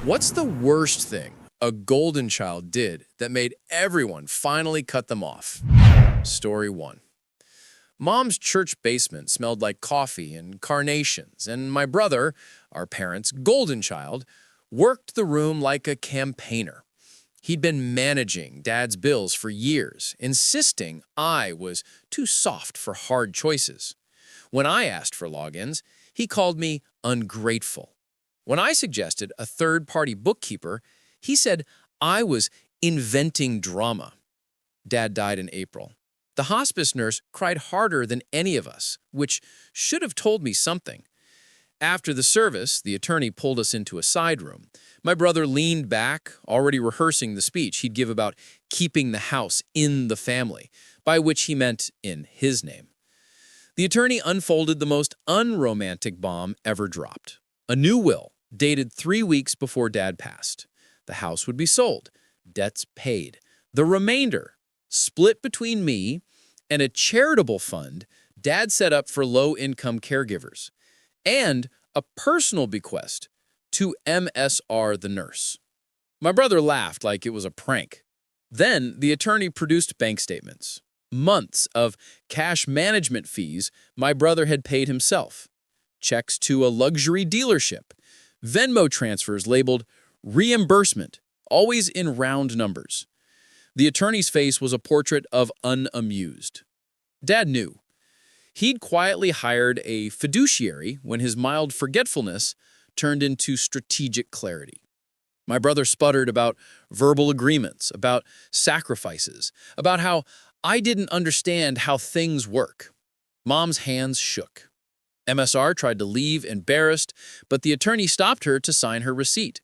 What's the worst thing a golden child did that made everyone finally cut them off? Story 1. Mom's church basement smelled like coffee and carnations, and my brother, our parents' golden child, worked the room like a campaigner. He'd been managing Dad's bills for years, insisting I was too soft for hard choices. When I asked for logins, he called me ungrateful. When I suggested a third-party bookkeeper, he said I was inventing drama. Dad died in April. The hospice nurse cried harder than any of us, which should have told me something. After the service, the attorney pulled us into a side room. My brother leaned back, already rehearsing the speech he'd give about keeping the house in the family, by which he meant in his name. The attorney unfolded the most unromantic bomb ever dropped. A new will, dated 3 weeks before Dad passed. The house would be sold, debts paid. The remainder, split between me and a charitable fund Dad set up for low-income caregivers, and a personal bequest to MSR the nurse. My brother laughed like it was a prank. Then the attorney produced bank statements. Months of cash management fees my brother had paid himself. Checks to a luxury dealership. Venmo transfers labeled reimbursement, always in round numbers. The attorney's face was a portrait of unamused. Dad knew. He'd quietly hired a fiduciary when his mild forgetfulness turned into strategic clarity. My brother sputtered about verbal agreements, about sacrifices, about how I didn't understand how things work. Mom's hands shook. MSR tried to leave embarrassed, but the attorney stopped her to sign her receipt.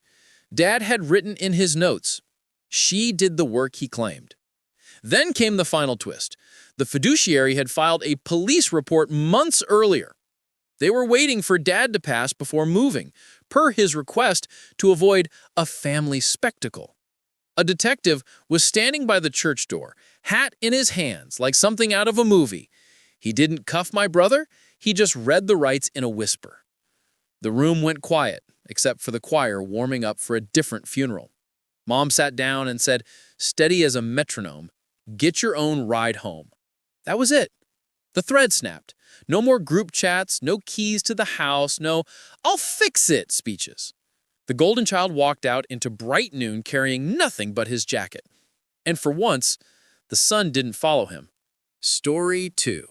Dad had written in his notes, she did the work he claimed. Then came the final twist. The fiduciary had filed a police report months earlier. They were waiting for Dad to pass before moving, per his request, to avoid a family spectacle. A detective was standing by the church door, hat in his hands, like something out of a movie. He didn't cuff my brother, he just read the rights in a whisper. The room went quiet, except for the choir warming up for a different funeral. Mom sat down and said, steady as a metronome, get your own ride home. That was it. The thread snapped. No more group chats, no keys to the house, no I'll fix it speeches. The golden child walked out into bright noon carrying nothing but his jacket. And for once, the sun didn't follow him. Story 2.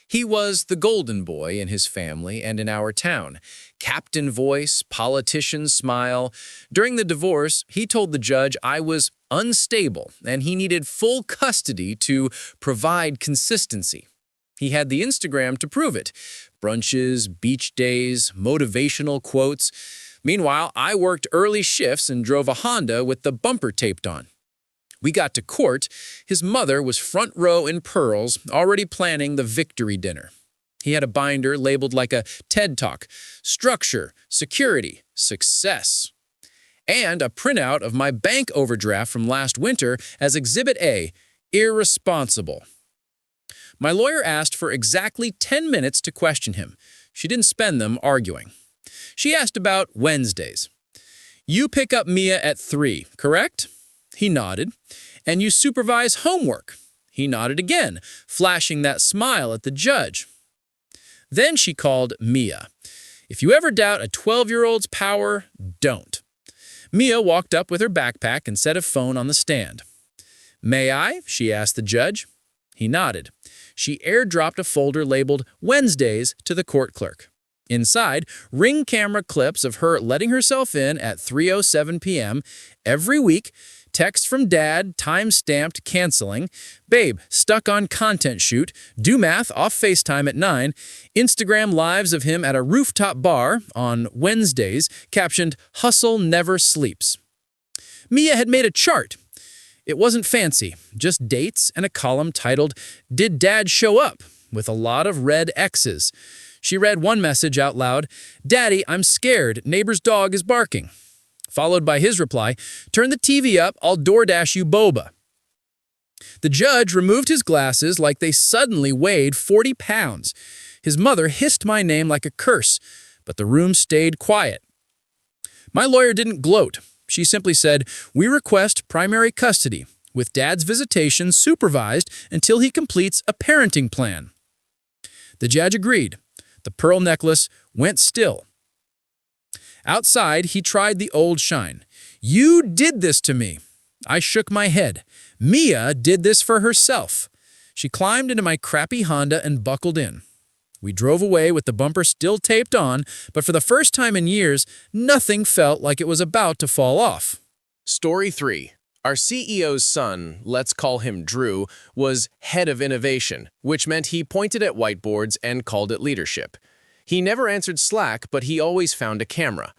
He was the golden boy in his family and in our town. Captain voice, politician smile. During the divorce, he told the judge I was unstable and he needed full custody to provide consistency. He had the Instagram to prove it. Brunches, beach days, motivational quotes. Meanwhile, I worked early shifts and drove a Honda with the bumper taped on. We got to court. His mother was front row in pearls, already planning the victory dinner. He had a binder labeled like a TED Talk, structure, security, success, and a printout of my bank overdraft from last winter as Exhibit A, irresponsible. My lawyer asked for exactly 10 minutes to question him. She didn't spend them arguing. She asked about Wednesdays. You pick up Mia at 3, correct? He nodded. And you supervise homework. He nodded again, flashing that smile at the judge. Then she called Mia. If you ever doubt a 12-year-old's power, don't. Mia walked up with her backpack and set a phone on the stand. May I? She asked the judge. He nodded. She airdropped a folder labeled Wednesdays to the court clerk. Inside, Ring camera clips of her letting herself in at 3:07 p.m. every week. Text from Dad, time-stamped, canceling. Babe, stuck on content shoot. Do math, off FaceTime at 9. Instagram lives of him at a rooftop bar on Wednesdays, captioned, Hustle Never Sleeps. Mia had made a chart. It wasn't fancy, just dates and a column titled, Did Dad Show Up? With a lot of red X's. She read one message out loud, Daddy, I'm scared. Neighbor's dog is barking. Followed by his reply, turn the TV up, I'll DoorDash you boba. The judge removed his glasses like they suddenly weighed 40 pounds. His mother hissed my name like a curse, but the room stayed quiet. My lawyer didn't gloat. She simply said, "We request primary custody, with Dad's visitation supervised until he completes a parenting plan." The judge agreed. The pearl necklace went still. Outside, he tried the old shine. "You did this to me." I shook my head. "Mia did this for herself." She climbed into my crappy Honda and buckled in. We drove away with the bumper still taped on, but for the first time in years, nothing felt like it was about to fall off. Story 3. Our CEO's son, let's call him Drew, was head of innovation, which meant he pointed at whiteboards and called it leadership. He never answered Slack, but he always found a camera.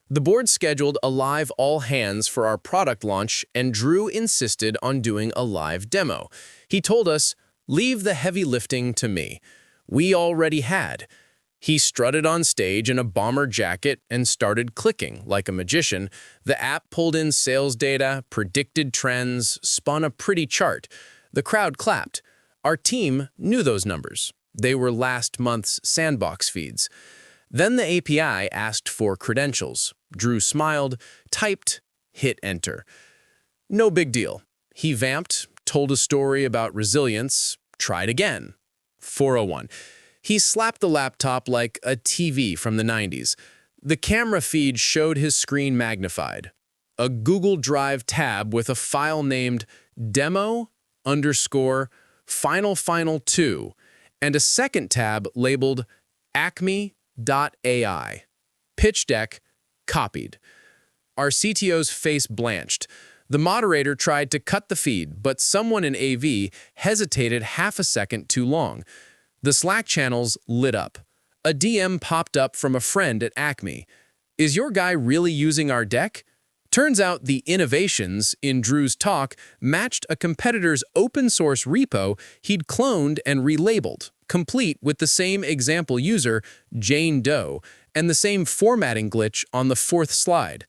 The board scheduled a live all-hands for our product launch, and Drew insisted on doing a live demo. He told us, "Leave the heavy lifting to me." We already had. He strutted on stage in a bomber jacket and started clicking like a magician. The app pulled in sales data, predicted trends, spun a pretty chart. The crowd clapped. Our team knew those numbers. They were last month's sandbox feeds. Then the API asked for credentials. Drew smiled, typed, hit enter. No big deal. He vamped, told a story about resilience, tried again. 401. He slapped the laptop like a TV from the 90s. The camera feed showed his screen magnified. A Google Drive tab with a file named demo_final2 and a second tab labeled acme.ai. Pitch deck copied. Our CTO's face blanched. The moderator tried to cut the feed, but someone in AV hesitated half a second too long. The Slack channels lit up. A DM popped up from a friend at Acme. "Is your guy really using our deck?" Turns out the innovations in Drew's talk matched a competitor's open-source repo he'd cloned and relabeled, complete with the same example user, Jane Doe, and the same formatting glitch on the fourth slide.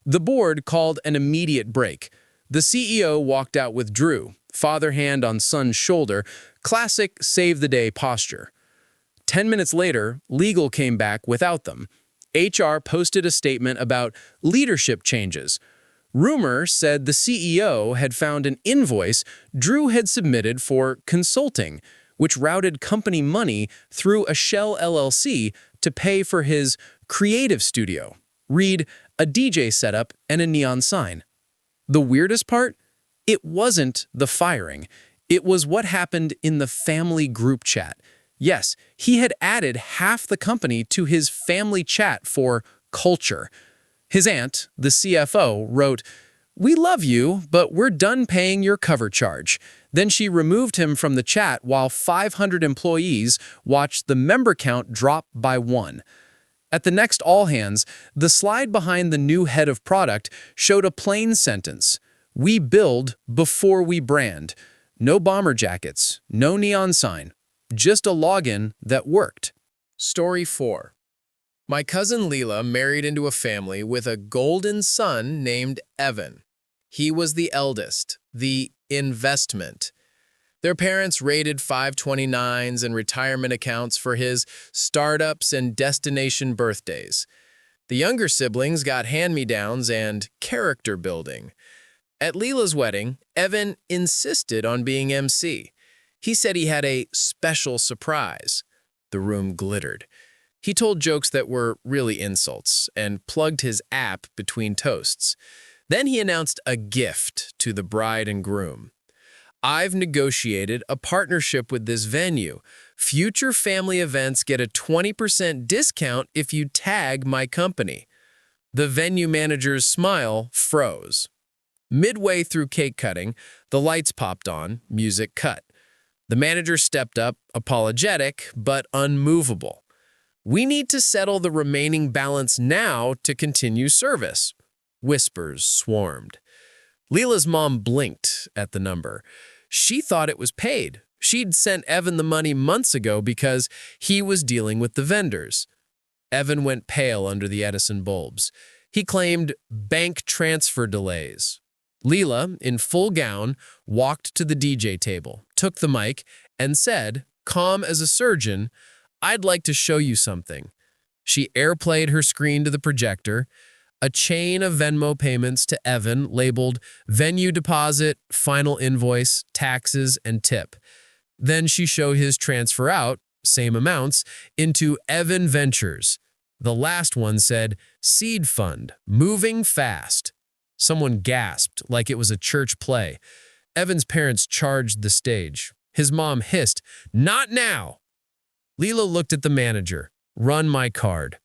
The board called an immediate break. The CEO walked out with Drew, father hand on son's shoulder, classic save-the-day posture. 10 minutes later, legal came back without them. HR posted a statement about leadership changes. Rumor said the CEO had found an invoice Drew had submitted for consulting, which routed company money through a shell LLC to pay for his creative studio. Read, a DJ setup and a neon sign. The weirdest part? It wasn't the firing. It was what happened in the family group chat. Yes, he had added half the company to his family chat for culture. His aunt, the CFO, wrote, "We love you, but we're done paying your cover charge." Then she removed him from the chat while 500 employees watched the member count drop by 1. At the next all-hands, the slide behind the new head of product showed a plain sentence: "We build before we brand." No bomber jackets, no neon sign, just a login that worked. Story 4. My cousin Leela married into a family with a golden son named Evan. He was the eldest, the investment. Their parents raided 529s and retirement accounts for his startups and destination birthdays. The younger siblings got hand-me-downs and character building. At Leela's wedding, Evan insisted on being MC. He said he had a special surprise. The room glittered. He told jokes that were really insults and plugged his app between toasts. Then he announced a gift to the bride and groom. "I've negotiated a partnership with this venue. Future family events get a 20% discount if you tag my company." The venue manager's smile froze. Midway through cake cutting, the lights popped on, music cut. The manager stepped up, apologetic but unmovable. "We need to settle the remaining balance now to continue service." Whispers swarmed. Leela's mom blinked at the number. She thought it was paid. She'd sent Evan the money months ago because he was dealing with the vendors. Evan went pale under the Edison bulbs. He claimed bank transfer delays. Leela, in full gown, walked to the DJ table, took the mic, and said, calm as a surgeon, "I'd like to show you something." She airplayed her screen to the projector. a chain of Venmo payments to Evan labeled venue deposit, final invoice, taxes, and tip. Then she showed his transfer out, same amounts, into Evan Ventures. The last one said, Seed Fund, moving fast. Someone gasped like it was a church play. Evan's parents charged the stage. His mom hissed, "Not now!" Leela looked at the manager. "Run my card."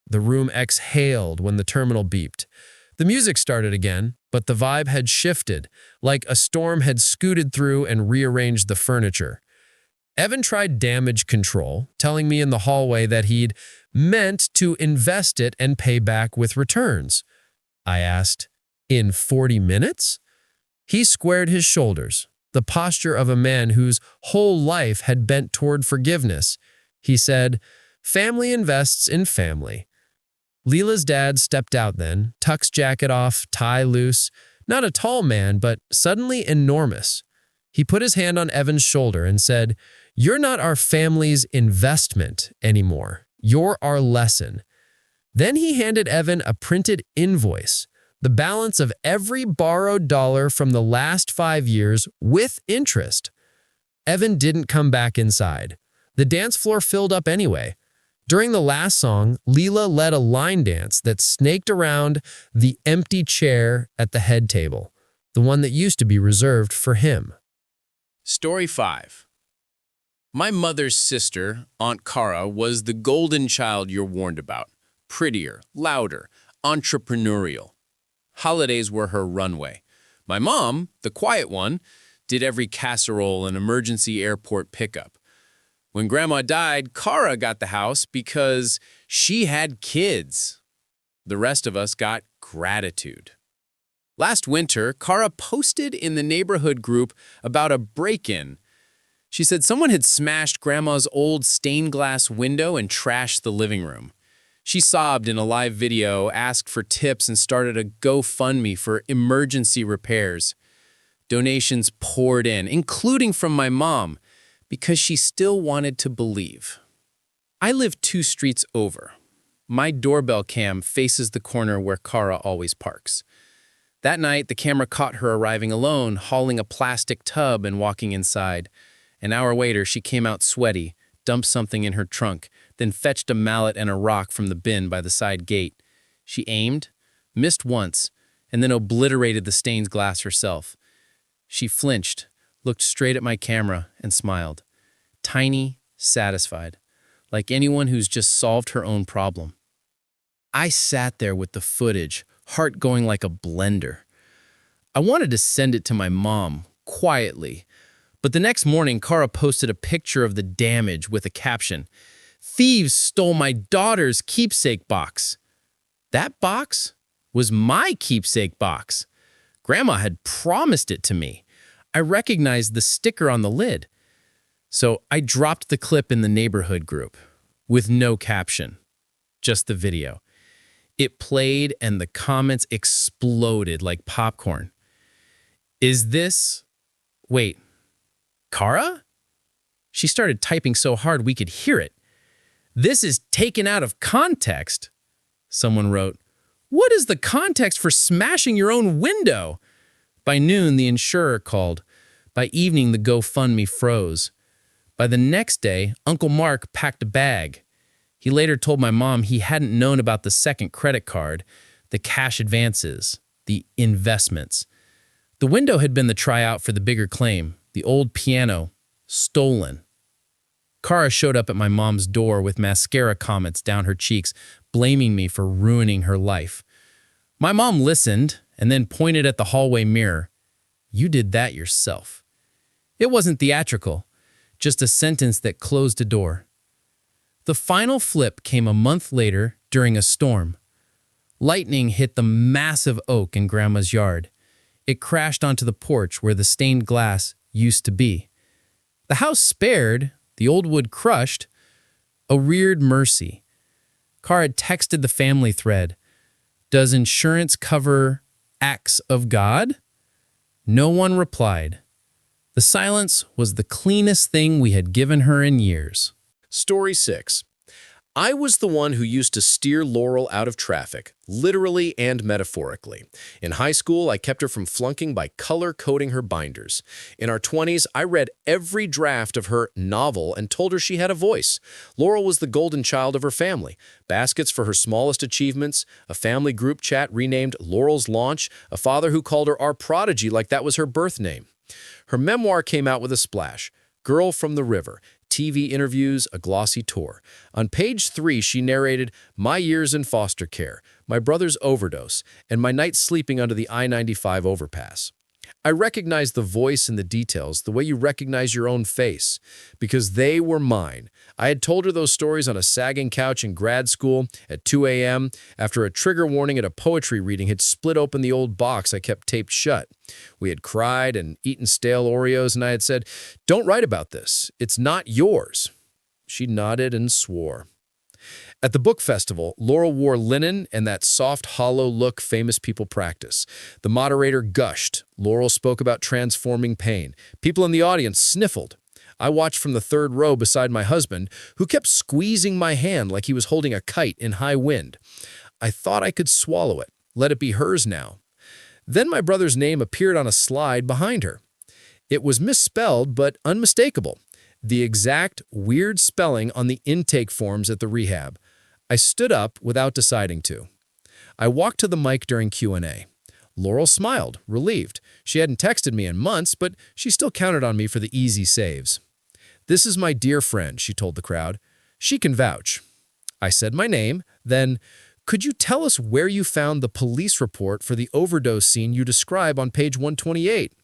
The room exhaled when the terminal beeped. The music started again, but the vibe had shifted, like a storm had scooted through and rearranged the furniture. Evan tried damage control, telling me in the hallway that he'd meant to invest it and pay back with returns. I asked, "In 40 minutes?" He squared his shoulders, the posture of a man whose whole life had bent toward forgiveness. He said, "Family invests in family." Leela's dad stepped out then, tux jacket off, tie loose, not a tall man, but suddenly enormous. He put his hand on Evan's shoulder and said, "You're not our family's investment anymore. You're our lesson." Then he handed Evan a printed invoice, the balance of every borrowed dollar from the last 5 years with interest. Evan didn't come back inside. The dance floor filled up anyway. During the last song, Leela led a line dance that snaked around the empty chair at the head table, the one that used to be reserved for him. Story 5. My mother's sister, Aunt Cara, was the golden child you're warned about. Prettier, louder, entrepreneurial. Holidays were her runway. My mom, the quiet one, did every casserole and emergency airport pickup. When Grandma died, Cara got the house because she had kids. The rest of us got gratitude. Last winter, Cara posted in the neighborhood group about a break-in. She said someone had smashed Grandma's old stained glass window and trashed the living room. She sobbed in a live video, asked for tips, and started a GoFundMe for emergency repairs. Donations poured in, including from my mom, because she still wanted to believe. I live 2 streets over. My doorbell cam faces the corner where Cara always parks. That night, the camera caught her arriving alone, hauling a plastic tub and walking inside. An hour later, she came out sweaty, dumped something in her trunk, then fetched a mallet and a rock from the bin by the side gate. She aimed, missed once, and then obliterated the stained glass herself. She flinched, looked straight at my camera, and smiled. Tiny, satisfied, like anyone who's just solved her own problem. I sat there with the footage, heart going like a blender. I wanted to send it to my mom, quietly, but the next morning, Cara posted a picture of the damage with a caption, "Thieves stole my daughter's keepsake box." That box was my keepsake box. Grandma had promised it to me. I recognized the sticker on the lid. So I dropped the clip in the neighborhood group with no caption, just the video. It played and the comments exploded like popcorn. Is this... Wait, Cara? She started typing so hard we could hear it. "This is taken out of context." Someone wrote, "What is the context for smashing your own window?" By noon, the insurer called. By evening, the GoFundMe froze. By the next day, Uncle Mark packed a bag. He later told my mom he hadn't known about the second credit card, the cash advances, the investments. The window had been the tryout for the bigger claim, the old piano, stolen. Cara showed up at my mom's door with mascara comments down her cheeks, blaming me for ruining her life. My mom listened and then pointed at the hallway mirror. "You did that yourself." It wasn't theatrical, just a sentence that closed a door. The final flip came a month later during a storm. Lightning hit the massive oak in Grandma's yard. It crashed onto the porch where the stained glass used to be. The house spared, the old wood crushed, a weird mercy. Cara had texted the family thread. "Does insurance cover acts of God?" No one replied. The silence was the cleanest thing we had given her in years. Story 6. I was the one who used to steer Laurel out of traffic, literally and metaphorically. In high school, I kept her from flunking by color-coding her binders. In our 20s, I read every draft of her novel and told her she had a voice. Laurel was the golden child of her family. Baskets for her smallest achievements, a family group chat renamed Laurel's Launch, a father who called her our prodigy like that was her birth name. Her memoir came out with a splash. Girl from the River, TV interviews, a glossy tour. On page 3, she narrated my years in foster care, my brother's overdose, and my nights sleeping under the I-95 overpass. I recognized the voice and the details the way you recognize your own face, because they were mine. I had told her those stories on a sagging couch in grad school at 2 a.m. after a trigger warning at a poetry reading had split open the old box I kept taped shut. We had cried and eaten stale Oreos, and I had said, "Don't write about this. It's not yours." She nodded and swore. At the book festival, Laurel wore linen and that soft, hollow look famous people practice. The moderator gushed. Laurel spoke about transforming pain. People in the audience sniffled. I watched from the third row beside my husband, who kept squeezing my hand like he was holding a kite in high wind. I thought I could swallow it, let it be hers now. Then my brother's name appeared on a slide behind her. It was misspelled, but unmistakable. The exact weird spelling on the intake forms at the rehab. I stood up without deciding to. I walked to the mic during Q&A. Laurel smiled, relieved. She hadn't texted me in months, but she still counted on me for the easy saves. "This is my dear friend," she told the crowd. "She can vouch." I said my name, then, "Could you tell us where you found the police report for the overdose scene you describe on page 128?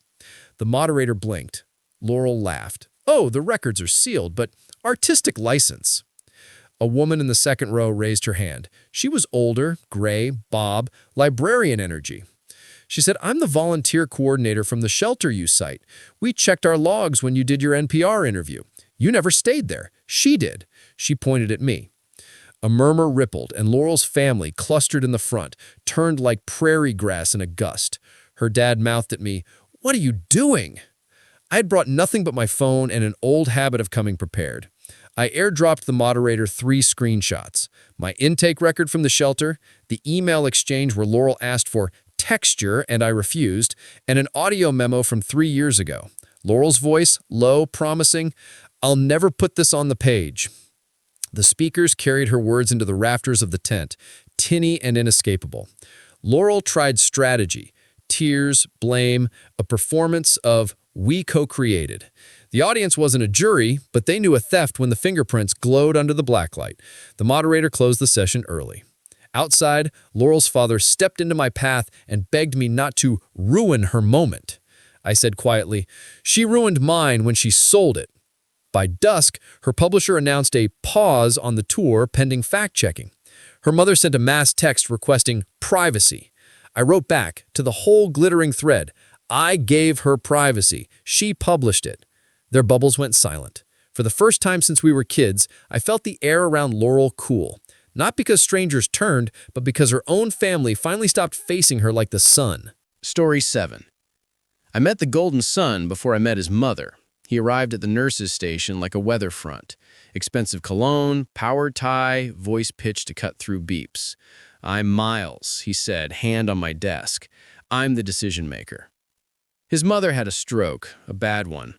The moderator blinked. Laurel laughed. "Oh, the records are sealed, but artistic license." A woman in the second row raised her hand. She was older, gray, bob, librarian energy. She said, "I'm the volunteer coordinator from the shelter you cite. We checked our logs when you did your NPR interview. You never stayed there. She did." She pointed at me. A murmur rippled, and Laurel's family, clustered in the front, turned like prairie grass in a gust. Her dad mouthed at me, "What are you doing?" I had brought nothing but my phone and an old habit of coming prepared. I airdropped the moderator 3 screenshots. My intake record from the shelter, the email exchange where Laurel asked for texture and I refused, and an audio memo from 3 years ago. Laurel's voice, low, promising, "I'll never put this on the page." The speakers carried her words into the rafters of the tent, tinny and inescapable. Laurel tried strategy, tears, blame, a performance of "we co-created." The audience wasn't a jury, but they knew a theft when the fingerprints glowed under the blacklight. The moderator closed the session early. Outside, Laurel's father stepped into my path and begged me not to ruin her moment. I said quietly, "She ruined mine when she sold it." By dusk, her publisher announced a pause on the tour pending fact-checking. Her mother sent a mass text requesting privacy. I wrote back to the whole glittering thread. I gave her privacy. She published it. Their bubbles went silent. For the first time since we were kids, I felt the air around Laurel cool. Not because strangers turned, but because her own family finally stopped facing her like the sun. Story 7. I met the Golden Son before I met his mother. He arrived at the nurse's station like a weather front. Expensive cologne, power tie, voice pitched to cut through beeps. "I'm Miles," he said, hand on my desk. "I'm the decision maker." His mother had a stroke, a bad one.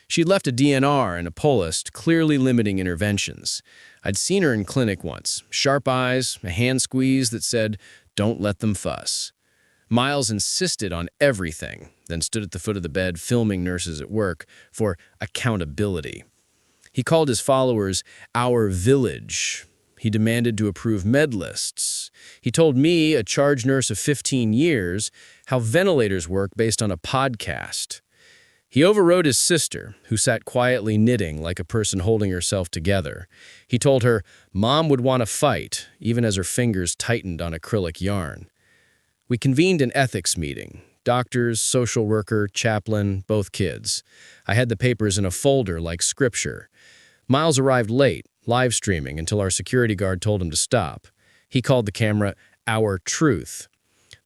She'd left a DNR and a Polist, clearly limiting interventions. I'd seen her in clinic once. Sharp eyes, a hand squeeze that said, "Don't let them fuss." Miles insisted on everything, then stood at the foot of the bed filming nurses at work for accountability. He called his followers our village. He demanded to approve med lists. He told me, a charge nurse of 15 years, how ventilators work based on a podcast. He overrode his sister, who sat quietly knitting like a person holding herself together. He told her Mom would want to fight, even as her fingers tightened on acrylic yarn. We convened an ethics meeting. Doctors, social worker, chaplain, both kids. I had the papers in a folder like scripture. Miles arrived late, live streaming until our security guard told him to stop. He called the camera Our Truth.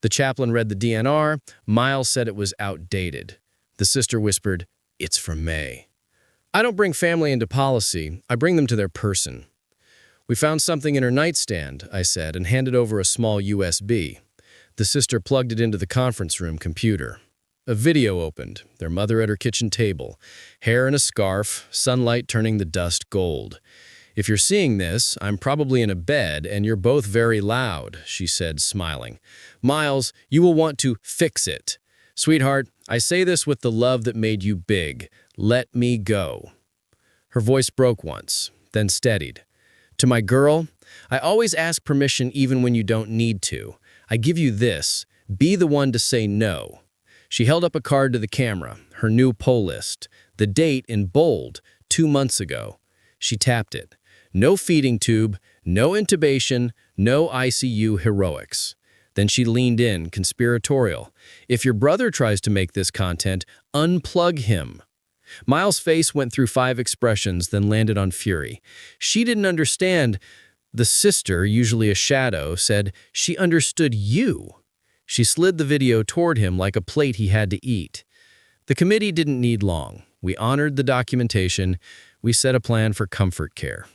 The chaplain read the DNR. Miles said it was outdated. The sister whispered, "It's from May." I don't bring family into policy. I bring them to their person. We found something in her nightstand, I said, and handed over a small USB. The sister plugged it into the conference room computer. A video opened, their mother at her kitchen table, hair in a scarf, sunlight turning the dust gold. "If you're seeing this, I'm probably in a bed and you're both very loud," she said, smiling. "Miles, you will want to fix it. Sweetheart, I say this with the love that made you big. Let me go." Her voice broke once, then steadied. "To my girl, I always ask permission even when you don't need to. I give you this. Be the one to say no." She held up a card to the camera, her new poll list. The date in bold, 2 months ago. She tapped it. No feeding tube, no intubation, no ICU heroics. Then she leaned in, conspiratorial. "If your brother tries to make this content, unplug him." Miles' face went through 5 expressions, then landed on fury. She didn't understand. The sister, usually a shadow, said she understood you. She slid the video toward him like a plate he had to eat. The committee didn't need long. We honored the documentation. We set a plan for comfort care.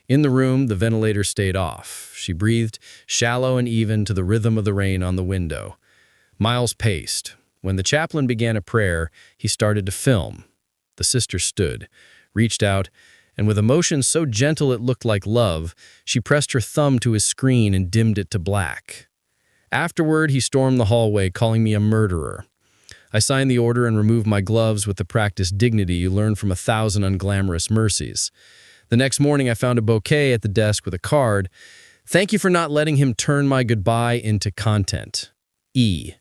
In the room, the ventilator stayed off. She breathed, shallow and even, to the rhythm of the rain on the window. Miles paced. When the chaplain began a prayer, he started to film. The sister stood, reached out, and with emotion so gentle it looked like love, she pressed her thumb to his screen and dimmed it to black. Afterward, he stormed the hallway, calling me a murderer. I signed the order and removed my gloves with the practiced dignity you learn from 1,000 unglamorous mercies. The next morning, I found a bouquet at the desk with a card. "Thank you for not letting him turn my goodbye into content. E."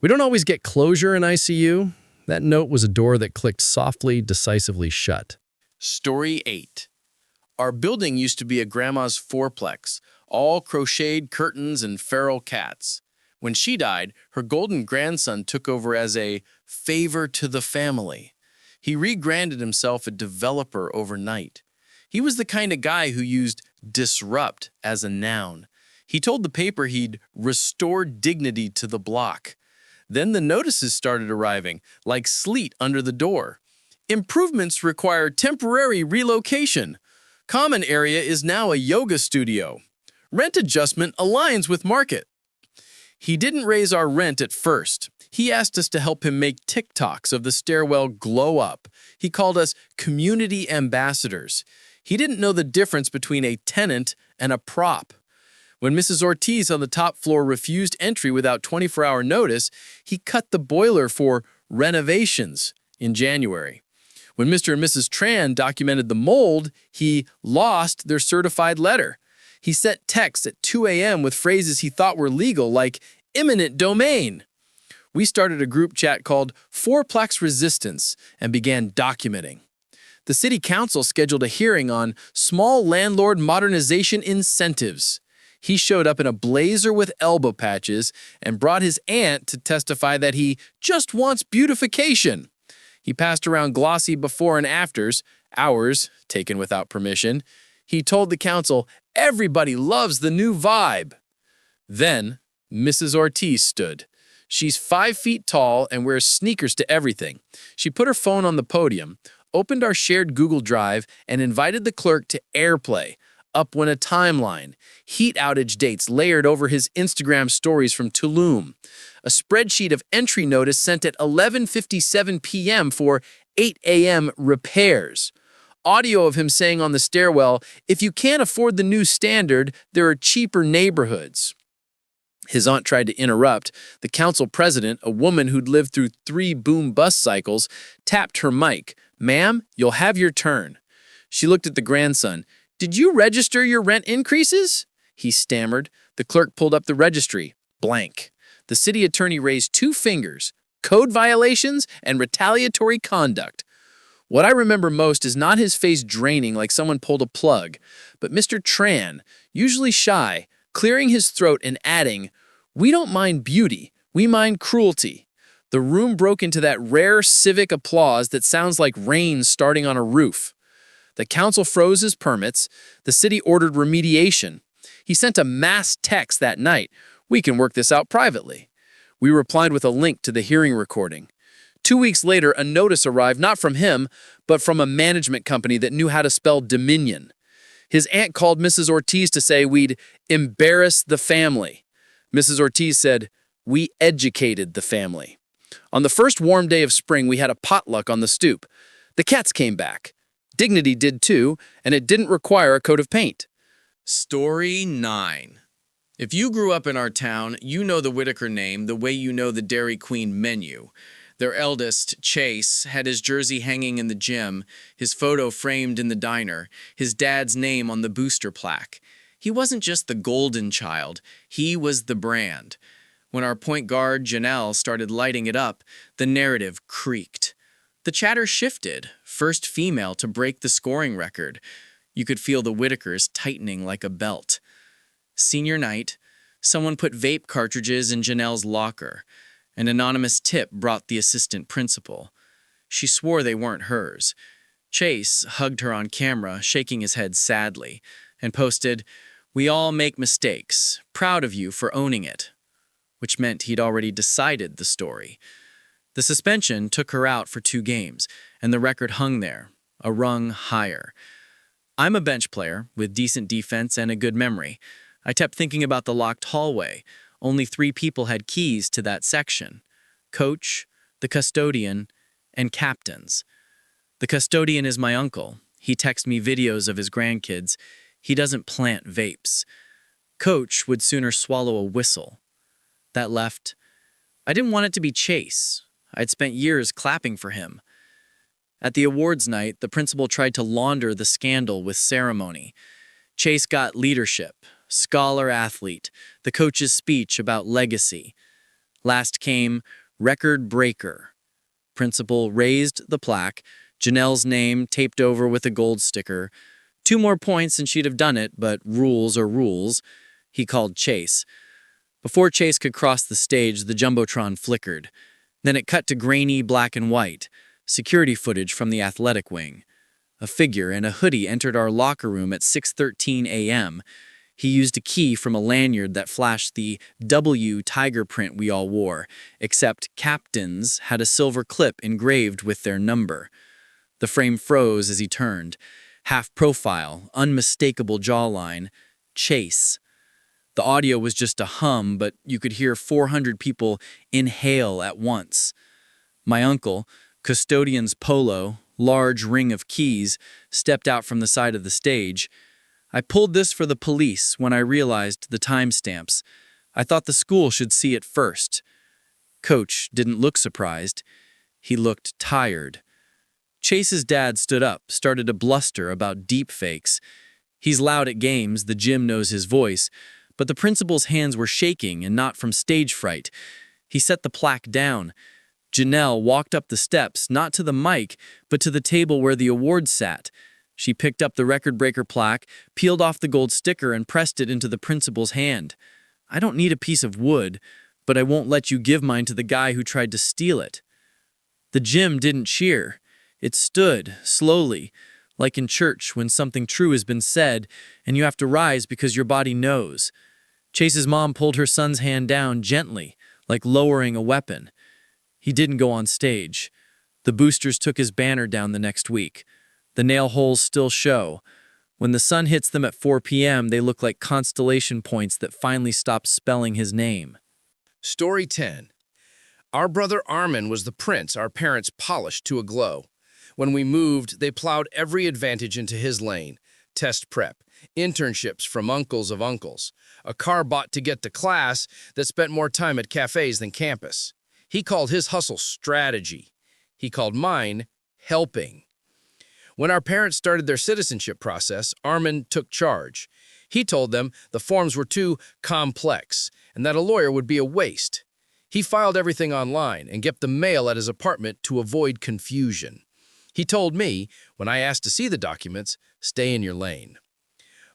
We don't always get closure in ICU. That note was a door that clicked softly, decisively shut. Story 8. Our building used to be a grandma's fourplex, all crocheted curtains and feral cats. When she died, her golden grandson took over as a favor to the family. He rebranded himself a developer overnight. He was the kind of guy who used disrupt as a noun. He told the paper he'd restore dignity to the block. Then the notices started arriving, like sleet under the door. Improvements require temporary relocation. Common area is now a yoga studio. Rent adjustment aligns with market. He didn't raise our rent at first. He asked us to help him make TikToks of the stairwell glow up. He called us community ambassadors. He didn't know the difference between a tenant and a prop. When Mrs. Ortiz on the top floor refused entry without 24-hour notice, he cut the boiler for renovations in January. When Mr. and Mrs. Tran documented the mold, he lost their certified letter. He sent texts at 2 a.m. with phrases he thought were legal, like eminent domain. We started a group chat called Fourplex Resistance and began documenting. The city council scheduled a hearing on small landlord modernization incentives. He showed up in a blazer with elbow patches and brought his aunt to testify that he just wants beautification. He passed around glossy before and afters, ours taken without permission. He told the council, everybody loves the new vibe. Then Mrs. Ortiz stood. She's 5 feet tall and wears sneakers to everything. She put her phone on the podium, opened our shared Google Drive, and invited the clerk to AirPlay, up when a timeline, heat outage dates layered over his Instagram stories from Tulum, a spreadsheet of entry notice sent at 11:57 p.m. for 8 a.m. repairs, audio of him saying on the stairwell, if you can't afford the new standard, there are cheaper neighborhoods. His aunt tried to interrupt. The council president, a woman who'd lived through 3 boom bust cycles, tapped her mic. Ma'am, you'll have your turn. She looked at the grandson. Did you register your rent increases? He stammered. The clerk pulled up the registry. Blank. The city attorney raised 2 fingers. Code violations and retaliatory conduct. What I remember most is not his face draining like someone pulled a plug, but Mr. Tran, usually shy, clearing his throat and adding, we don't mind beauty, we mind cruelty. The room broke into that rare civic applause that sounds like rain starting on a roof. The council froze his permits. The city ordered remediation. He sent a mass text that night. We can work this out privately. We replied with a link to the hearing recording. 2 weeks later, a notice arrived not from him, but from a management company that knew how to spell Dominion. His aunt called Mrs. Ortiz to say we'd embarrass the family. Mrs. Ortiz said, "We educated the family." On the first warm day of spring, we had a potluck on the stoop. The cats came back. Dignity did too, and it didn't require a coat of paint. Story 9. If you grew up in our town, you know the Whitaker name the way you know the Dairy Queen menu. Their eldest, Chase, had his jersey hanging in the gym, his photo framed in the diner, his dad's name on the booster plaque. He wasn't just the golden child, he was the brand. When our point guard, Janelle, started lighting it up, the narrative creaked. The chatter shifted, first female to break the scoring record. You could feel the Whitakers tightening like a belt. Senior night, someone put vape cartridges in Janelle's locker. An anonymous tip brought the assistant principal. She swore they weren't hers. Chase hugged her on camera, shaking his head sadly, and posted, "We all make mistakes. Proud of you for owning it," which meant he'd already decided the story. The suspension took her out for 2 games, and the record hung there, a rung higher. I'm a bench player with decent defense and a good memory. I kept thinking about the locked hallway. Only 3 people had keys to that section: coach, the custodian, and captains. The custodian is my uncle. He texts me videos of his grandkids. He doesn't plant vapes. Coach would sooner swallow a whistle. That left. I didn't want it to be Chase. I'd spent years clapping for him. At the awards night, the principal tried to launder the scandal with ceremony. Chase got leadership, scholar-athlete, the coach's speech about legacy. Last came record breaker. Principal raised the plaque, Janelle's name taped over with a gold sticker. 2 more points and she'd have done it, but rules are rules. He called Chase. Before Chase could cross the stage, the Jumbotron flickered. Then it cut to grainy black and white, security footage from the athletic wing. A figure in a hoodie entered our locker room at 6:13 a.m. He used a key from a lanyard that flashed the W tiger print we all wore, except captains had a silver clip engraved with their number. The frame froze as he turned. Half profile, unmistakable jawline. Chase. The audio was just a hum, but you could hear 400 people inhale at once. My uncle, custodian's polo, large ring of keys, stepped out from the side of the stage. I pulled this for the police when I realized the timestamps. I thought the school should see it first. Coach didn't look surprised. He looked tired. Chase's dad stood up, started to bluster about deep fakes. He's loud at games, the gym knows his voice, but the principal's hands were shaking and not from stage fright. He set the plaque down. Janelle walked up the steps, not to the mic, but to the table where the awards sat. She picked up the record breaker plaque, peeled off the gold sticker, and pressed it into the principal's hand. I don't need a piece of wood, but I won't let you give mine to the guy who tried to steal it. The gym didn't cheer. It stood, slowly, like in church when something true has been said, and you have to rise because your body knows. Chase's mom pulled her son's hand down gently, like lowering a weapon. He didn't go on stage. The boosters took his banner down the next week. The nail holes still show. When the sun hits them at 4 p.m., they look like constellation points that finally stop spelling his name. Story 10. Our brother Armin was the prince our parents polished to a glow. When we moved, they plowed every advantage into his lane. Test prep, internships from uncles of uncles, a car bought to get to class that spent more time at cafes than campus. He called his hustle strategy. He called mine helping. When our parents started their citizenship process, Armin took charge. He told them the forms were too complex and that a lawyer would be a waste. He filed everything online and kept the mail at his apartment to avoid confusion. He told me, when I asked to see the documents, stay in your lane.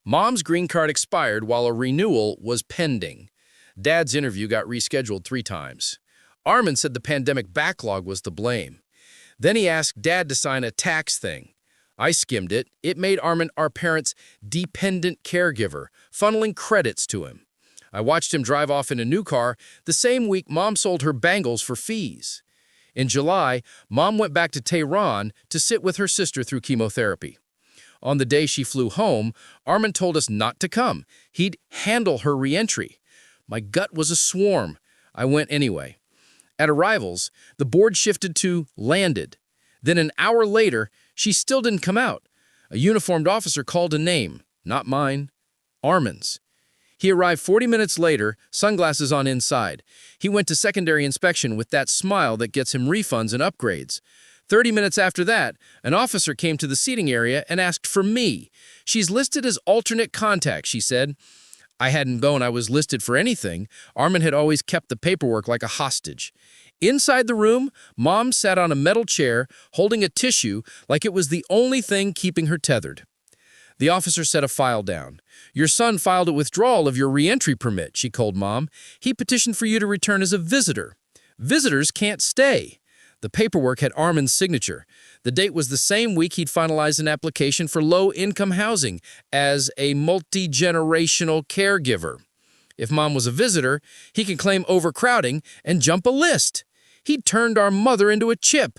Mom's green card expired while a renewal was pending. Dad's interview got rescheduled 3 times. Armin said the pandemic backlog was to blame. Then he asked Dad to sign a tax thing. I skimmed it. It made Armin our parents' dependent caregiver, funneling credits to him. I watched him drive off in a new car the same week Mom sold her bangles for fees. In July, Mom went back to Tehran to sit with her sister through chemotherapy. On the day she flew home, Armin told us not to come. He'd handle her reentry. My gut was a swarm. I went anyway. At arrivals, the board shifted to landed. Then an hour later, she still didn't come out. A uniformed officer called a name, not mine, Armin's. He arrived 40 minutes later, sunglasses on inside. He went to secondary inspection with that smile that gets him refunds and upgrades. 30 minutes after that, an officer came to the seating area and asked for me. She's listed as alternate contact, she said. I hadn't known I was listed for anything. Armin had always kept the paperwork like a hostage. Inside the room, Mom sat on a metal chair, holding a tissue like it was the only thing keeping her tethered. The officer set a file down. Your son filed a withdrawal of your reentry permit, she told Mom. He petitioned for you to return as a visitor. Visitors can't stay. The paperwork had Armin's signature. The date was the same week he'd finalized an application for low-income housing as a multi-generational caregiver. If Mom was a visitor, he could claim overcrowding and jump a list. He'd turned our mother into a chip.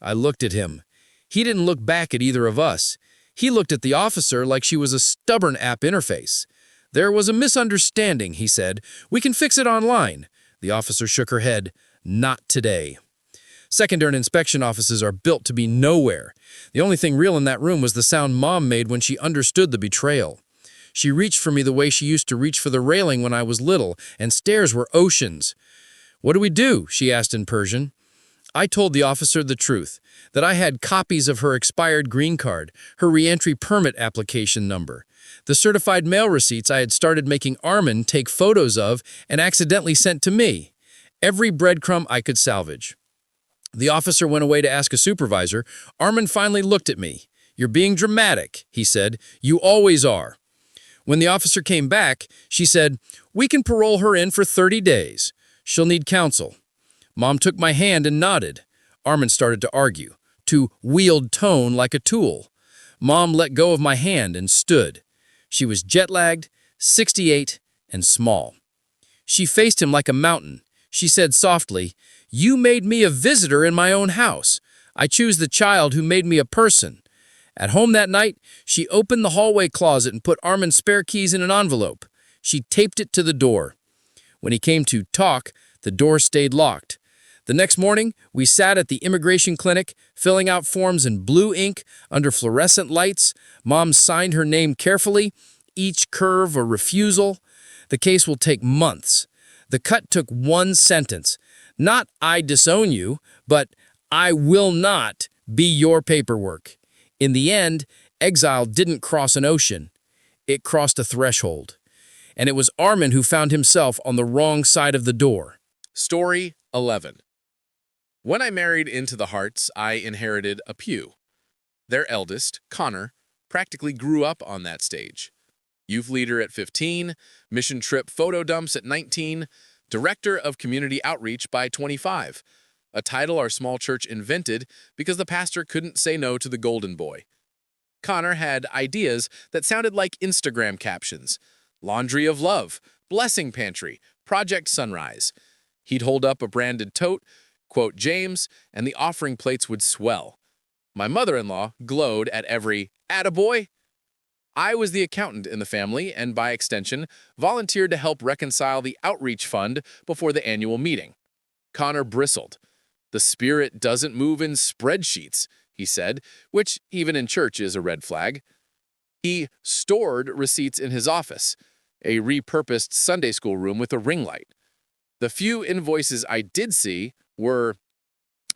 I looked at him. He didn't look back at either of us. He looked at the officer like she was a stubborn app interface. There was a misunderstanding, he said. We can fix it online. The officer shook her head. Not today. Secondary inspection offices are built to be nowhere. The only thing real in that room was the sound Mom made when she understood the betrayal. She reached for me the way she used to reach for the railing when I was little, and stairs were oceans. What do we do? She asked in Persian. I told the officer the truth, that I had copies of her expired green card, her reentry permit application number, the certified mail receipts I had started making Armin take photos of and accidentally sent to me. Every breadcrumb I could salvage. The officer went away to ask a supervisor. Armin finally looked at me. You're being dramatic, he said. You always are. When the officer came back, she said, we can parole her in for 30 days. She'll need counsel. Mom took my hand and nodded. Armin started to argue, to wield tone like a tool. Mom let go of my hand and stood. She was jet-lagged, 68, and small. She faced him like a mountain. She said softly, you made me a visitor in my own house. I choose the child who made me a person. At home that night, she opened the hallway closet and put Armin's spare keys in an envelope. She taped it to the door. When he came to talk, the door stayed locked. The next morning, we sat at the immigration clinic, filling out forms in blue ink under fluorescent lights. Mom signed her name carefully, each curve a refusal. The case will take months. The cut took one sentence. Not I disown you, but I will not be your paperwork. In the end, exile didn't cross an ocean. It crossed a threshold. And it was Armin who found himself on the wrong side of the door. Story 11. When I married into the Harts, I inherited a pew. Their eldest, Connor, practically grew up on that stage. Youth leader at 15, mission trip photo dumps at 19, director of community outreach by 25, a title our small church invented because the pastor couldn't say no to the golden boy. Connor had ideas that sounded like Instagram captions: Laundry of Love, Blessing Pantry, Project Sunrise. He'd hold up a branded tote, quote James, and the offering plates would swell. My mother-in-law glowed at every "attaboy." I was the accountant in the family and, by extension, volunteered to help reconcile the outreach fund before the annual meeting. Connor bristled. The Spirit doesn't move in spreadsheets, he said, which even in church is a red flag. He stored receipts in his office, a repurposed Sunday school room with a ring light. The few invoices I did see were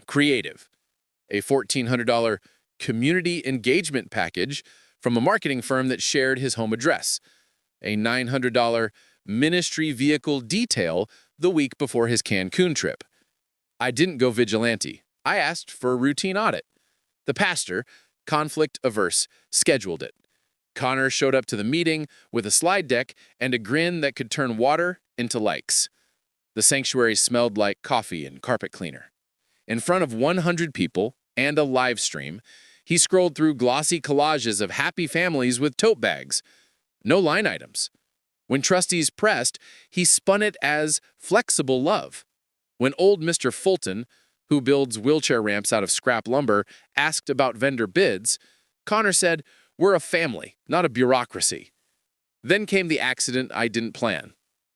creative. A $1,400 community engagement package from a marketing firm that shared his home address. A $900 ministry vehicle detail the week before his Cancun trip. I didn't go vigilante. I asked for a routine audit. The pastor, conflict-averse, scheduled it. Connor showed up to the meeting with a slide deck and a grin that could turn water into likes. The sanctuary smelled like coffee and carpet cleaner. In front of 100 people and a live stream, he scrolled through glossy collages of happy families with tote bags. No line items. When trustees pressed, he spun it as flexible love. When old Mr. Fulton, who builds wheelchair ramps out of scrap lumber, asked about vendor bids, Connor said, We're a family, not a bureaucracy. Then came the accident I didn't plan.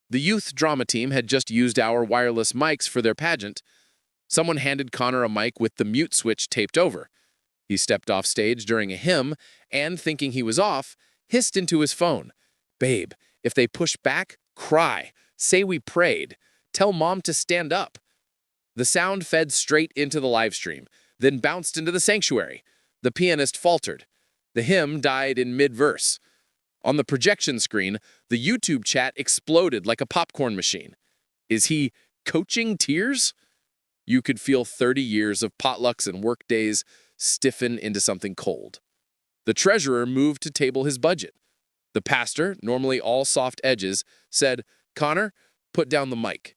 The youth drama team had just used our wireless mics for their pageant. Someone handed Connor a mic with the mute switch taped over. He stepped off stage during a hymn and, thinking he was off, hissed into his phone. "Babe, if they push back, cry. Say we prayed. Tell Mom to stand up." The sound fed straight into the live stream, then bounced into the sanctuary. The pianist faltered. The hymn died in mid-verse. On the projection screen, the YouTube chat exploded like a popcorn machine. Is he coaching tears? You could feel 30 years of potlucks and work days stiffen into something cold. The treasurer moved to table his budget. The pastor, normally all soft edges, said, "Connor, put down the mic."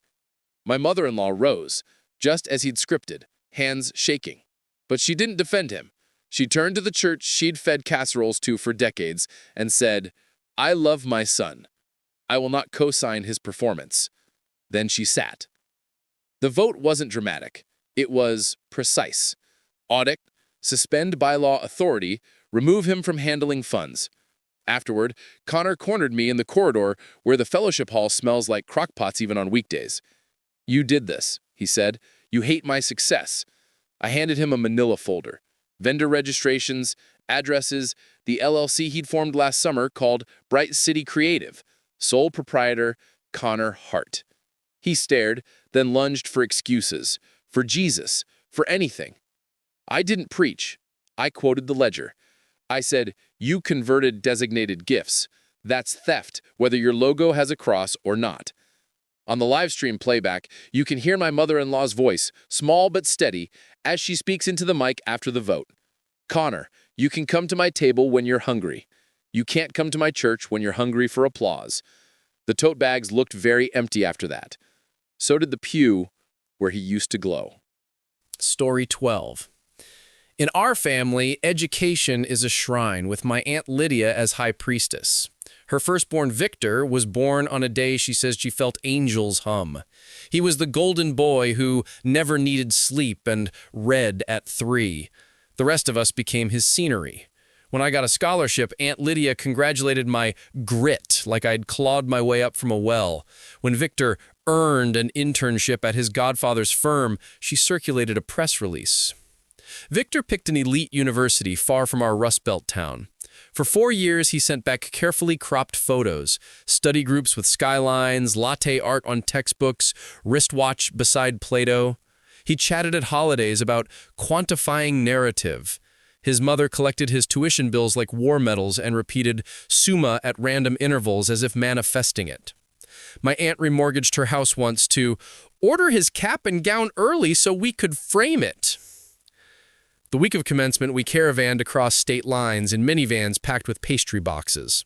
My mother-in-law rose, just as he'd scripted, hands shaking. But she didn't defend him. She turned to the church she'd fed casseroles to for decades and said, "I love my son. I will not co-sign his performance." Then she sat. The vote wasn't dramatic. It was precise. Audit, suspend bylaw authority, remove him from handling funds. Afterward, Connor cornered me in the corridor where the fellowship hall smells like crockpots even on weekdays. "You did this," he said. "You hate my success." I handed him a manila folder. Vendor registrations, addresses, the LLC he'd formed last summer called Bright City Creative. Sole proprietor, Connor Hart. He stared, then lunged for excuses, for Jesus, for anything. I didn't preach. I quoted the ledger. I said, "You converted designated gifts. That's theft, whether your logo has a cross or not." On the live stream playback, you can hear my mother-in-law's voice, small but steady, as she speaks into the mic after the vote. "Connor, you can come to my table when you're hungry. You can't come to my church when you're hungry for applause." The tote bags looked very empty after that. So did the pew where he used to glow. Story 12. In our family, education is a shrine with my Aunt Lydia as high priestess. Her firstborn Victor was born on a day she says she felt angels hum. He was the golden boy who never needed sleep and read at 3. The rest of us became his scenery. When I got a scholarship, Aunt Lydia congratulated my grit like I'd clawed my way up from a well. When Victor earned an internship at his godfather's firm, she circulated a press release. Victor picked an elite university far from our Rust Belt town. For 4 years, he sent back carefully cropped photos, study groups with skylines, latte art on textbooks, wristwatch beside Plato. He chatted at holidays about quantifying narrative. His mother collected his tuition bills like war medals and repeated summa at random intervals as if manifesting it. My aunt remortgaged her house once to order his cap and gown early so we could frame it. The week of commencement, we caravanned across state lines in minivans packed with pastry boxes.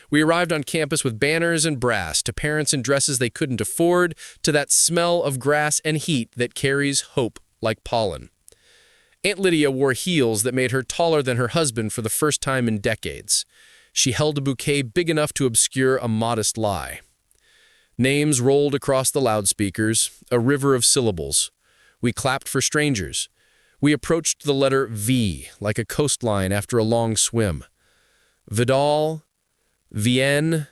We arrived on campus with banners and brass, to parents in dresses they couldn't afford, to that smell of grass and heat that carries hope like pollen. Aunt Lydia wore heels that made her taller than her husband for the first time in decades. She held a bouquet big enough to obscure a modest lie. Names rolled across the loudspeakers, a river of syllables. We clapped for strangers. We approached the letter V, like a coastline after a long swim. Vidal, Vienne.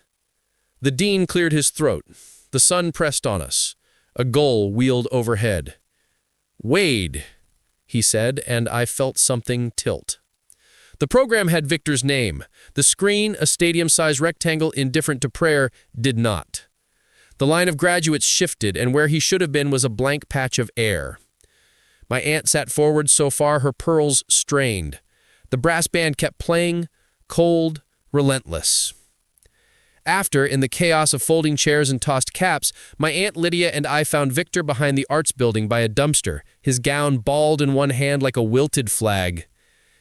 The dean cleared his throat. The sun pressed on us. A gull wheeled overhead. "Wade," he said, and I felt something tilt. The program had Victor's name. The screen, a stadium-sized rectangle indifferent to prayer, did not. The line of graduates shifted, and where he should have been was a blank patch of air. My aunt sat forward so far her pearls strained. The brass band kept playing, cold, relentless. After, in the chaos of folding chairs and tossed caps, my Aunt Lydia and I found Victor behind the arts building by a dumpster, his gown balled in one hand like a wilted flag.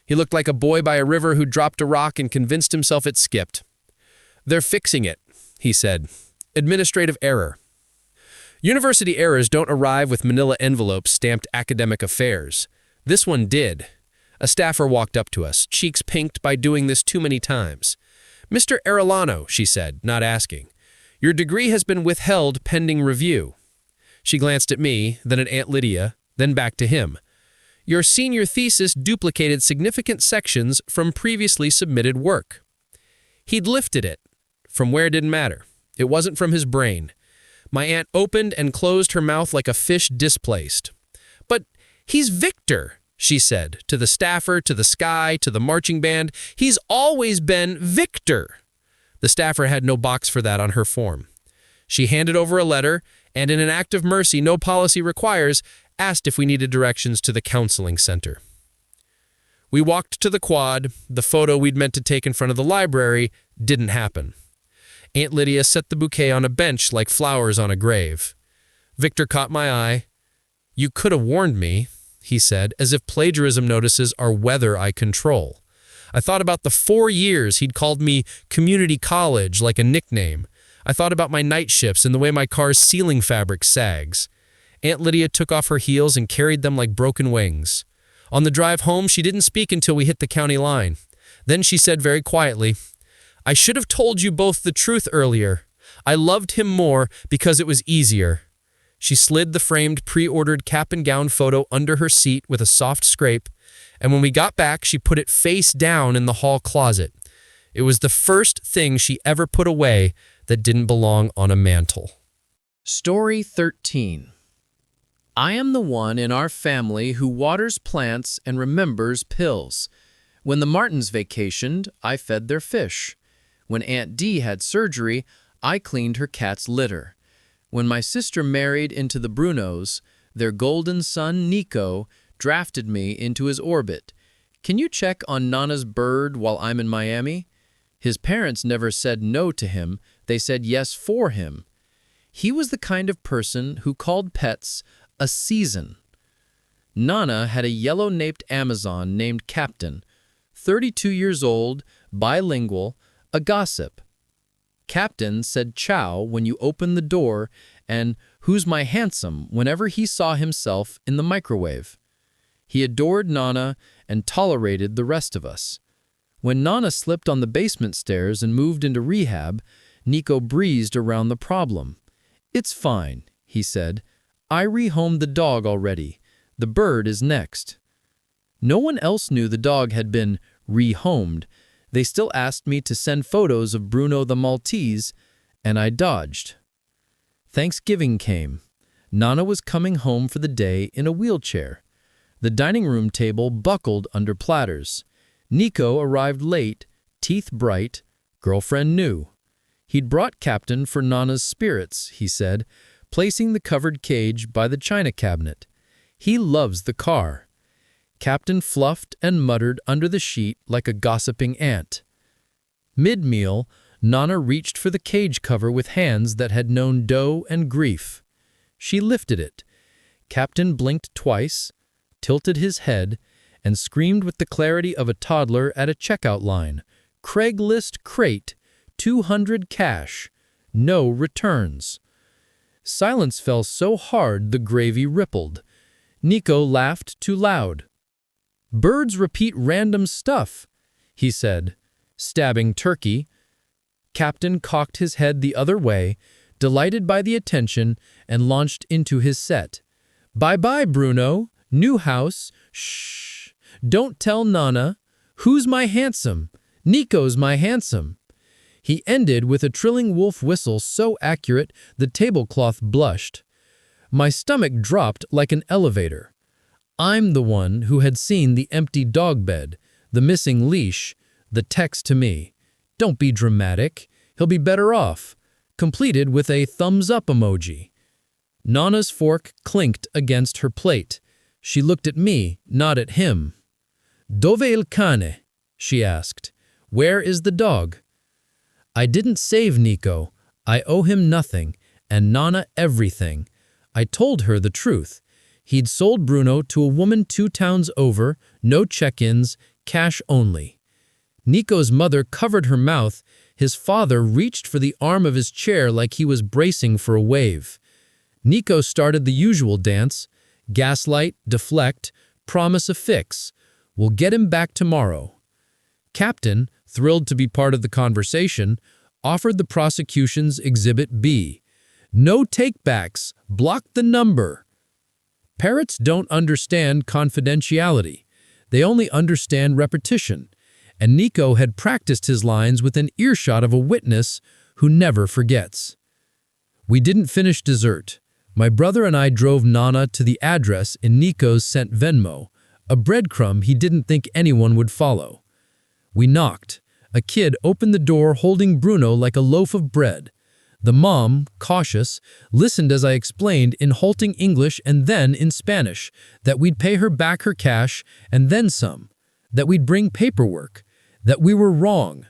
He looked like a boy by a river who dropped a rock and convinced himself it skipped. "They're fixing it," he said. "Administrative error." University errors don't arrive with manila envelopes stamped academic affairs. This one did. A staffer walked up to us, cheeks pinked by doing this too many times. "Mr. Arellano," she said, not asking, "your degree has been withheld pending review." She glanced at me, then at Aunt Lydia, then back to him. Your senior thesis duplicated significant sections from previously submitted work. He'd lifted it. From where didn't matter. It wasn't from his brain. My aunt opened and closed her mouth like a fish displaced. "But he's Victor," she said, to the staffer, to the sky, to the marching band. "He's always been Victor." The staffer had no box for that on her form. She handed over a letter, and in an act of mercy no policy requires, asked if we needed directions to the counseling center. We walked to the quad. The photo we'd meant to take in front of the library didn't happen. Aunt Lydia set the bouquet on a bench like flowers on a grave. Victor caught my eye. "You could have warned me," he said, as if plagiarism notices are weather I control. I thought about the 4 years he'd called me community college like a nickname. I thought about my night shifts and the way my car's ceiling fabric sags. Aunt Lydia took off her heels and carried them like broken wings. On the drive home, she didn't speak until we hit the county line. Then she said very quietly, "I should have told you both the truth earlier. I loved him more because it was easier." She slid the framed pre-ordered cap and gown photo under her seat with a soft scrape, and when we got back, she put it face down in the hall closet. It was the first thing she ever put away that didn't belong on a mantle. Story 13. I am the one in our family who waters plants and remembers pills. When the Martins vacationed, I fed their fish. When Aunt Dee had surgery, I cleaned her cat's litter. When my sister married into the Brunos, their golden son, Nico, drafted me into his orbit. Can you check on Nana's bird while I'm in Miami? His parents never said no to him, they said yes for him. He was the kind of person who called pets a season. Nana had a yellow-naped Amazon named Captain, 32 years old, bilingual, a gossip. Captain said ciao when you opened the door and "who's my handsome" whenever he saw himself in the microwave. He adored Nana and tolerated the rest of us. When Nana slipped on the basement stairs and moved into rehab, Nico breezed around the problem. "It's fine," he said. "I rehomed the dog already. The bird is next." No one else knew the dog had been rehomed. They still asked me to send photos of Bruno the Maltese, and I dodged. Thanksgiving came. Nana was coming home for the day in a wheelchair. The dining room table buckled under platters. Nico arrived late, teeth bright, girlfriend new. He'd brought Captain for Nana's spirits, he said, placing the covered cage by the china cabinet. He loves the car. Captain fluffed and muttered under the sheet like a gossiping ant. Mid-meal, Nana reached for the cage cover with hands that had known dough and grief. She lifted it. Captain blinked twice, tilted his head, and screamed with the clarity of a toddler at a checkout line. "Craigslist crate, 200 cash, no returns." Silence fell so hard the gravy rippled. Nico laughed too loud. "Birds repeat random stuff," he said, stabbing turkey. Captain cocked his head the other way, delighted by the attention, and launched into his set. "Bye-bye, Bruno. New house. Shh. Don't tell Nana. Who's my handsome? Nico's my handsome." He ended with a trilling wolf whistle so accurate the tablecloth blushed. My stomach dropped like an elevator. I'm the one who had seen the empty dog bed, the missing leash, the text to me. "Don't be dramatic. He'll be better off," completed with a thumbs-up emoji. Nana's fork clinked against her plate. She looked at me, not at him. "Dove il cane?" she asked. "Where is the dog?" I didn't save Nico. I owe him nothing, and Nana everything. I told her the truth. He'd sold Bruno to a woman 2 towns over, no check-ins, cash only. Nico's mother covered her mouth. His father reached for the arm of his chair like he was bracing for a wave. Nico started the usual dance. Gaslight, deflect, promise a fix. We'll get him back tomorrow. Captain, thrilled to be part of the conversation, offered the prosecution's Exhibit B. "No takebacks. Block the number." Parrots don't understand confidentiality. They only understand repetition, and Nico had practiced his lines within earshot of a witness who never forgets. We didn't finish dessert. My brother and I drove Nana to the address in Nico's sent Venmo, a breadcrumb he didn't think anyone would follow. We knocked. A kid opened the door holding Bruno like a loaf of bread. The mom, cautious, listened as I explained in halting English and then in Spanish that we'd pay her back her cash and then some, that we'd bring paperwork, that we were wrong.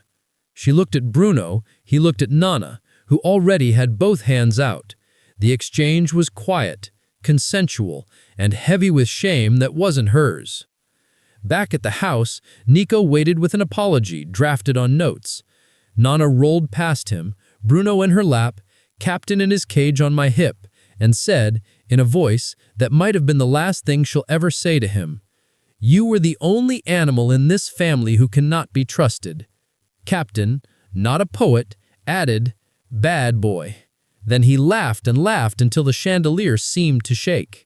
She looked at Bruno, he looked at Nana, who already had both hands out. The exchange was quiet, consensual, and heavy with shame that wasn't hers. Back at the house, Nico waited with an apology drafted on notes. Nana rolled past him, Bruno in her lap, Captain in his cage on my hip, and said, in a voice that might have been the last thing she'll ever say to him, "You were the only animal in this family who cannot be trusted." Captain, not a poet, added, "Bad boy." Then he laughed and laughed until the chandelier seemed to shake.